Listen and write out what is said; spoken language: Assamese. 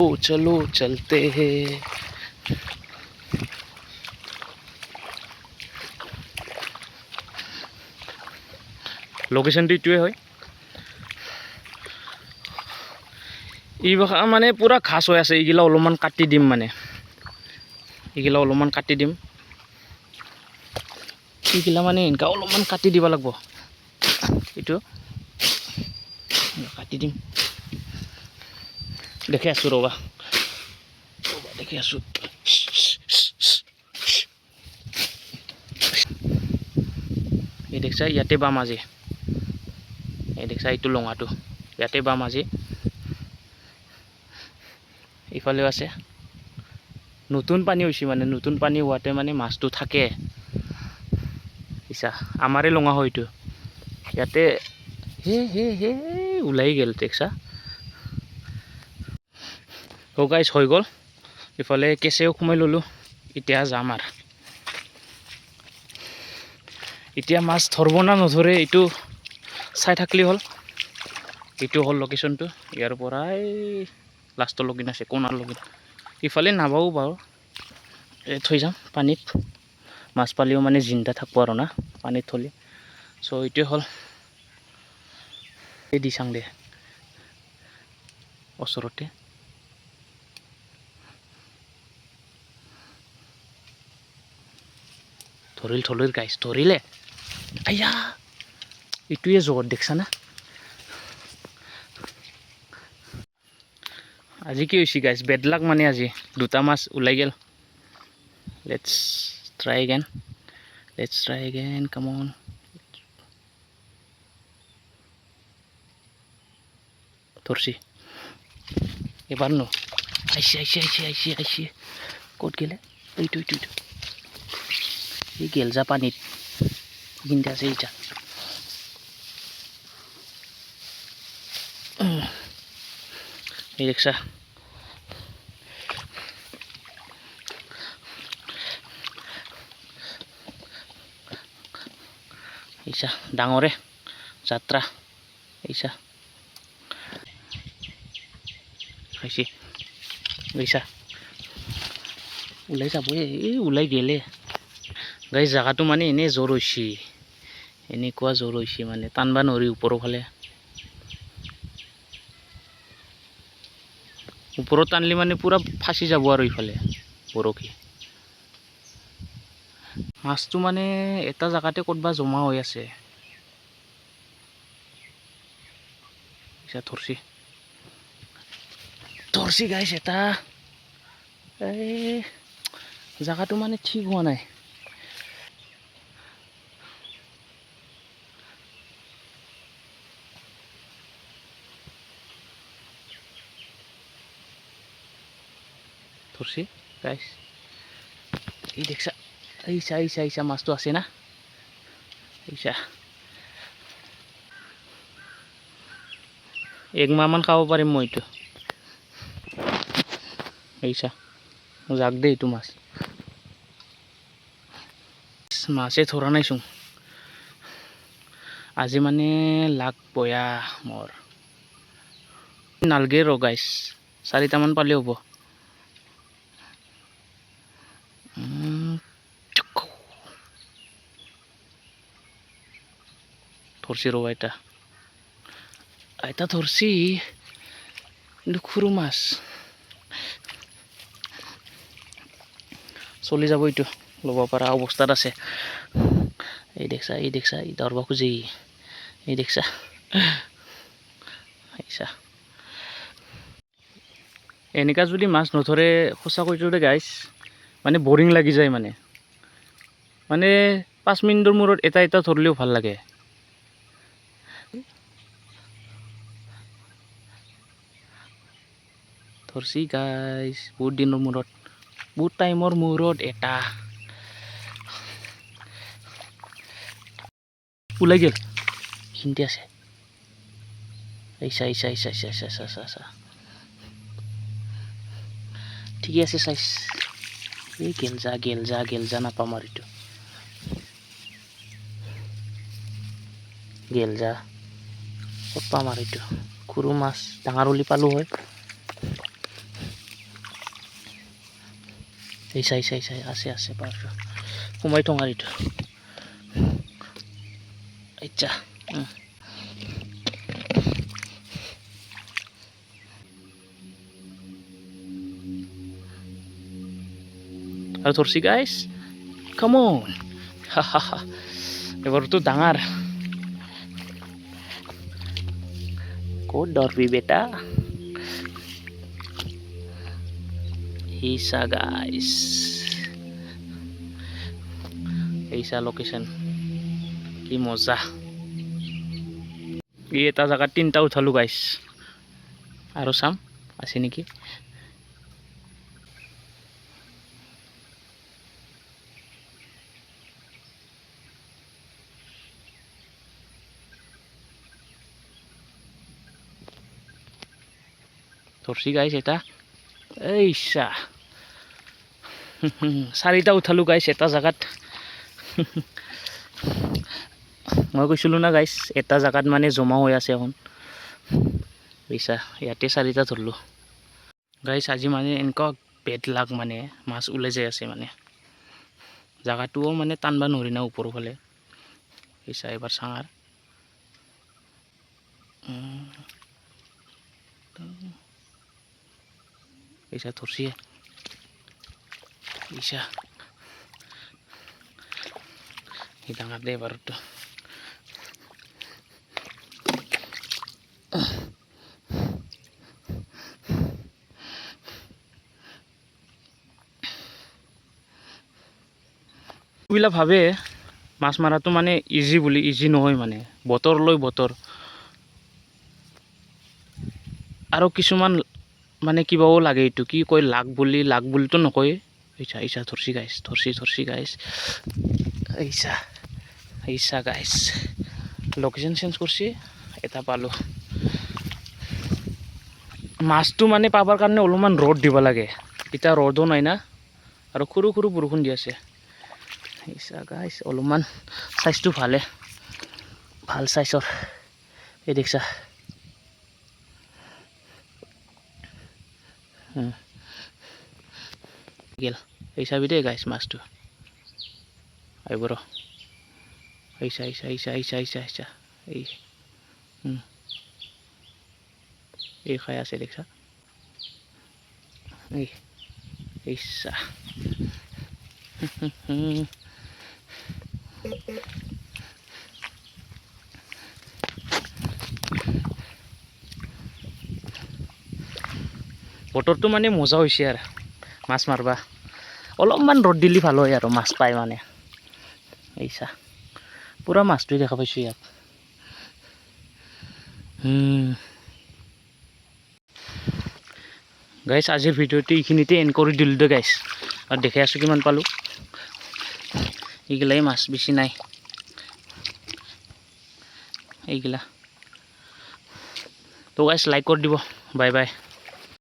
ओ चलो चलते हैं लोकेशनটো ইটোৱে হয় এই মানে পুৰা ঘাস হৈ আছে এইগিলা অলপমান কাটি দিম মানে এইগিলা অলপমান কাটি দিম এইগিলা মানে এনেকা অলপমান কাটি দিব লাগিব এইটো কাটি দিম দেখি আছো ৰবা দেখি আছো এই দেখছা ইয়াতে বাম আজি এই দেখছা এইটো লঙাটো ইয়াতে বাম আজি ইফালেও আছে নতুন পানী হৈছে মানে নতুন পানী হোৱাতে মানে মাছটো থাকে ইছা আমাৰে লঙা হয়তো ইয়াতে হে ওলাই গেল দেখছা ও গাইস হৈ গ'ল ইফালে কেঁচেও সোমাই ললো এতিয়া যাম আৰু এতিয়া মাছ ধৰব না নধৰে এইটো চাই থাকলি হ'ল এইটো হ'ল লোকেশনটো ইয়াৰ পৰাই লাষ্টৰ লগিন আছে কোনাৰ লগিন ইফালে নাবাও বাৰু থৈ যাম পানীত মাছ পালিও মানে জিন্দা থাকব আৰু না পানীত থলি সো এইটোৱে হ'ল এই দি চাং দে ওচৰতে ধৰিল গাইছ ধৰিলে আয়া এইটোৱে জগত দেখছা না আজি কি হৈছে গাইছ বেডলাক মানে আজি দুটা মাছ ওলাই গেল let's try again come on ধরছি এবার নো আইসি কত গেলে এইটো এই গেল যা পানিত কিনতে আছে এইটা এই দেখছা এইছা ডাঙরে যাত্রা এইছা খাইছি গৈছা ওলাই যাব এই ওলাই গেলে গাইছ জাগাটো মানে এনে জোৰ হৈছে এনেকুৱা জোৰ হৈছে মানে টানবা নৰি ওপৰৰ ফালে ওপৰত টানলি মানে পুৰা ফাঁচি যাব আৰু ইফালে বৰশী মাছটো মানে এটা জাগাতে ক'তবা জমা হৈ আছে ধৰছি গাইছ এটা এই জাগাটো মানে ঠিক হোৱা নাই ধরছি গাইছ এই দেখছা এইছা মাছটো আছে না এইছা 1 মাহ মান খাব পাৰিম মই এইটো এইছা জাগ দে এইটো মাছে ধৰা নাইচোন আজি মানে লাগ বয়া মোৰ নালগে ৰ গাইছ 4টা মান পালে হ'ব ধৰছি ৰ এটা ধৰছি কিন্তু খুৰু মাছ চলি যাব এইটো ল'ব পৰা অৱস্থাত আছে এই দেখছা এই ধৰব খুজি এই দেখছা এনেকা যদি মাছ নধৰে সঁচা কৈছো দে গাইছ মানে বৰিং লাগি যায় মানে 5 মিনিটৰ মূৰত এটা ধৰলেও ভাল লাগে ধৰছি গাইছ বহুত দিনৰ মূৰত বহুত টাইমৰ মূৰত এটা ওলাই গেল হিন্দি আছে এইছা ঠিকে আছে চাইছ এই গেল যা নাপাম আৰু এইটো গেল যা ক'ত পাম আৰু এইটো খুৰু মাছ ডাঙৰ উলি পালো হয় এই চাই আছে আছে পাৰছো সোমাই থওঁ আৰু এইটো আচ্ছা আৰু ধৰছি গাইছ কাম অন এবাৰতো ডাঙৰ ক'ত ধৰবি বেটা এইচা গাইছ এইচা লোকেশ্যন কি মজা এই এটা জায়গাত তিনটা উঠালো গাইছ আৰু চাম আছে নেকি ধৰছি গাইছ এটা এইচা চাৰিটা উঠালো গাইছ এটা জায়গাত মই কৈছিলো না গাইছ এটা জায়গাত মানে জমা হৈ আছে এখন পইচা ইয়াতে চাৰিটা ধৰলো গাইছ আজি মানে এনেকুৱা বেড লাগ মানে মাছ ওলাই যাই আছে মানে জায়গাটোও মানে টানবা নৰি না ওপৰৰ ফালে পইচা এবাৰ চাঙাৰ পইচা ধৰছি পইচা এই ডাঙাৰ দে এবাৰটা বিলাক ভাবে মাছ মাৰাটো মানে ইজি বুলি ইজি নহয় মানে বতৰ লৈ বতৰ আৰু কিছুমান মানে কিবাও লাগে এইটো কি কয় লাগ বুলিতো নকয় এইচা এইচা ধরছি গাইছ এইচা গাইছ লোকেশন চেঞ্জ করছি এটা পালো মাছটো মানে পাবার কাৰণে অলপমান ৰ'দ দিব লাগে এতিয়া ৰ'দো নাই না আৰু সৰু সৰু বৰষুণ দি আছে এইচা গাইছ অলপমান সাইজটো ভাল সাইজৰ এই দেখছা গেল এই চাবি দে গাইছ মাছটো আহিব ৰ এইচা এই খাই আছে দেখছা এইচা বতৰটো মানে মজা হৈছে আৰু মাছ মাৰবা অলপমান ৰ'দ দিলে ভাল হয় আৰু মাছ পায় মানে এইচা পুৰা মাছটোৱে দেখা পাইছোঁ ইয়াত গাইছ আজিৰ ভিডিঅ'টো এইখিনিতে এণ্ড কৰি দিলোঁ দে গাইছ আৰু দেখাই আছোঁ কিমান পালোঁ এইগিলাই মাছ বেছি নাই এইগিলা তো গাইছ লাইক কৰি দিব বাই বাই